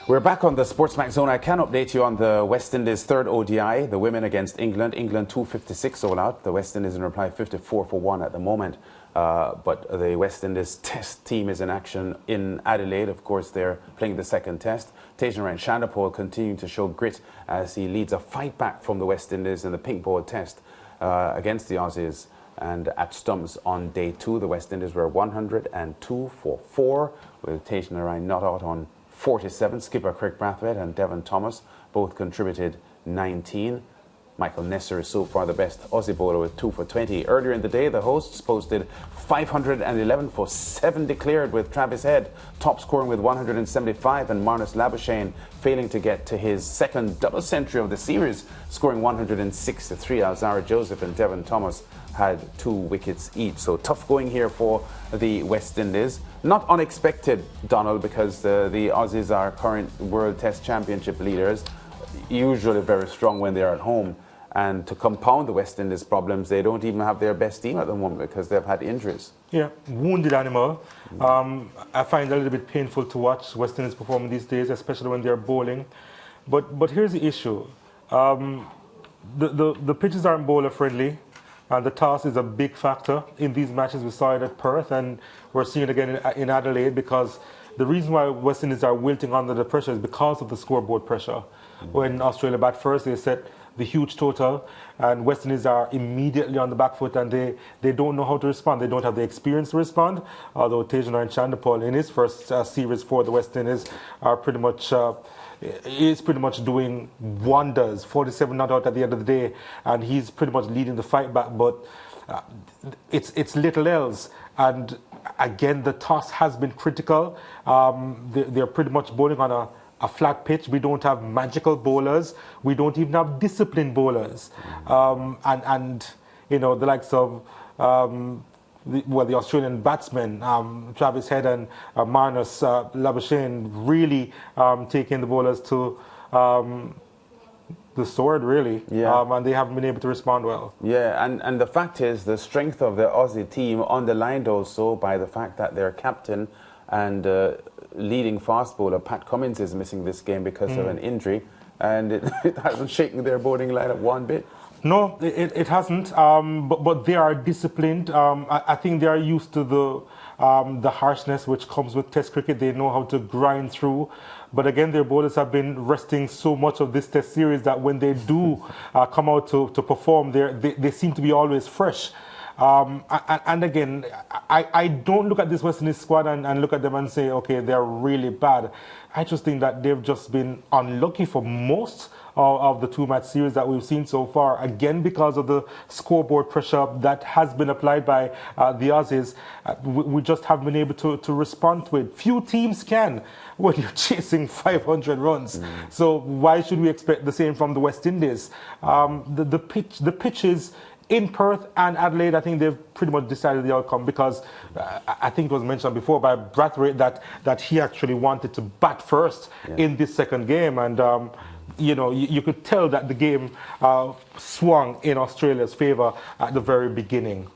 We're back on the SportsMax zone. I can update you on the West Indies' third ODI, the women against England. England 256 all out. The West Indies in reply 54-1 at the moment. But the West Indies test team is in action in Adelaide. Of course, they're playing the second test. Chanderpaul continuing to show grit as he leads a fight back from the West Indies in the pink ball test against the Aussies. And at Stumps on day 2, the West Indies were 102 for 4, with Tajan not out on 47. Skipper Craig Brathwaite and Devon Thomas both contributed 19. Michael Nesser is so far the best Aussie bowler with 2 for 20. Earlier in the day, the hosts posted 511 for 7 declared, with Travis Head top scoring with 175 and Marnus Labuschagne failing to get to his second double century of the series, scoring 163. Alzara Joseph and Devon Thomas had 2 wickets each. So tough going here for the West Indies. Not unexpected, Donald, because the Aussies are current World Test Championship leaders, usually very strong when they're at home. And to compound the West Indies' problems, they don't even have their best team at the moment because they've had injuries. Yeah, wounded animal. I find it a little bit painful to watch West Indies performing these days, especially when they're bowling. But here's the issue. The pitches aren't bowler friendly. The toss is a big factor in these matches. We saw it at Perth, and we're seeing it again in Adelaide, because the reason why West Indies are wilting under the pressure is because of the scoreboard pressure. When Australia bat first, they set the huge total, and West Indies are immediately on the back foot, and they don't know how to respond. They don't have the experience to respond, although Tajan and Chanderpaul in his first series for the West Indies are pretty much doing wonders. 47 not out at the end of the day, and he's pretty much leading the fight back, but it's little else. And again, the toss has been critical. They're pretty much bowling on a flat pitch. We don't have magical bowlers. We don't even have disciplined bowlers. And you know, the likes of the Australian batsmen, Travis Head and Marnus Labuschagne, really taking the bowlers to the sword, really. Yeah. And they haven't been able to respond well. Yeah, and the fact is, the strength of the Aussie team underlined also by the fact that their captain and leading fast bowler Pat Cummins is missing this game because of an injury, and it hasn't shaken their bowling lineup one bit. No, it hasn't, but they are disciplined. I think they are used to the harshness which comes with Test cricket. They know how to grind through. But again, their bowlers have been resting so much of this Test series that when they do come out to perform, they seem to be always fresh. And again, I don't look at this West Indies squad and look at them and say, okay, they're really bad. I just think that they've just been unlucky for most of the 2-match series that we've seen so far. Again, because of the scoreboard pressure that has been applied by the Aussies, we just haven't been able to respond to it. Few teams can when you're chasing 500 runs. So why should we expect the same from the West Indies? The pitches in Perth and Adelaide, I think they've pretty much decided the outcome, because I think it was mentioned before by Brathwaite that he actually wanted to bat first in this second game. And you know, you could tell that the game swung in Australia's favour at the very beginning.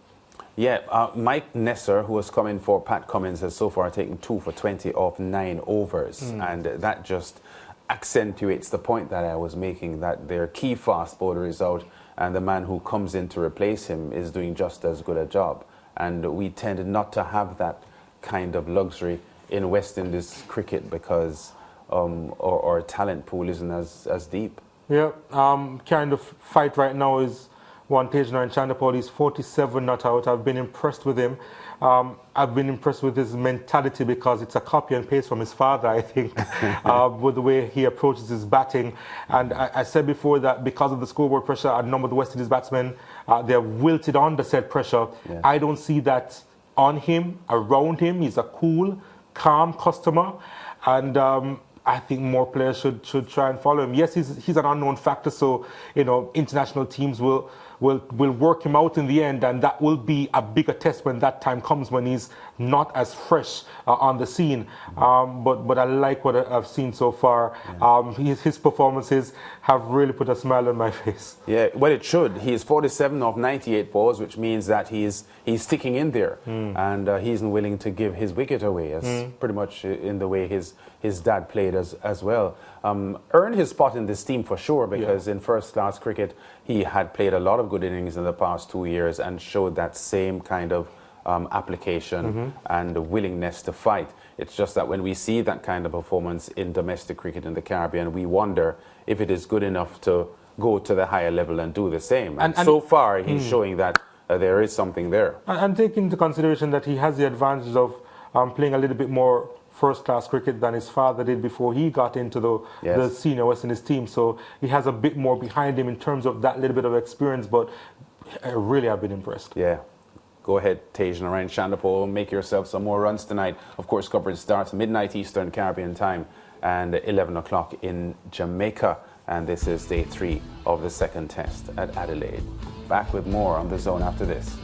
Yeah, Mike Nesser, who has come in for Pat Cummins, has so far taken 2 for 20 off 9 overs. And that just accentuates the point that I was making, that their key fast bowler is out, and the man who comes in to replace him is doing just as good a job. And we tended not to have that kind of luxury in West Indies cricket because our talent pool isn't as deep. Yeah, kind of fight right now is one Tajan and Chanderpaul. He's 47 not out. I've been impressed with him. I've been impressed with his mentality, because it's a copy and paste from his father, I think, with the way he approaches his batting. And I said before that because of the scoreboard pressure, a number of the West Indies batsmen, they're wilted under said pressure. Yeah. I don't see that on him, around him. He's a cool, calm customer. And I think more players should try and follow him. Yes, he's an unknown factor, so you know, international teams will will work him out in the end, and that will be a bigger test when that time comes, when he's not as fresh on the scene. But I like what I've seen so far. His performances have really put a smile on my face. Yeah, well, it should. He's 47 of 98 balls, which means that he's sticking in there, and he isn't willing to give his wicket away. That's pretty much in the way his dad played as well. Earned his spot in this team for sure, because in first-class cricket he had played a lot of good innings in the past 2 years and showed that same kind of application and willingness to fight. It's just that when we see that kind of performance in domestic cricket in the Caribbean, we wonder if it is good enough to go to the higher level and do the same. And so far he's showing that there is something there. And take into consideration that he has the advantage of playing a little bit more first-class cricket than his father did before he got into the senior West Indies team. So he has a bit more behind him in terms of that little bit of experience, but really I've been impressed. Yeah. Go ahead, Tej and Ryan Chanderpaul, make yourself some more runs tonight. Of course, coverage starts midnight Eastern Caribbean time and 11 o'clock in Jamaica. And this is day 3 of the second test at Adelaide. Back with more on The Zone after this.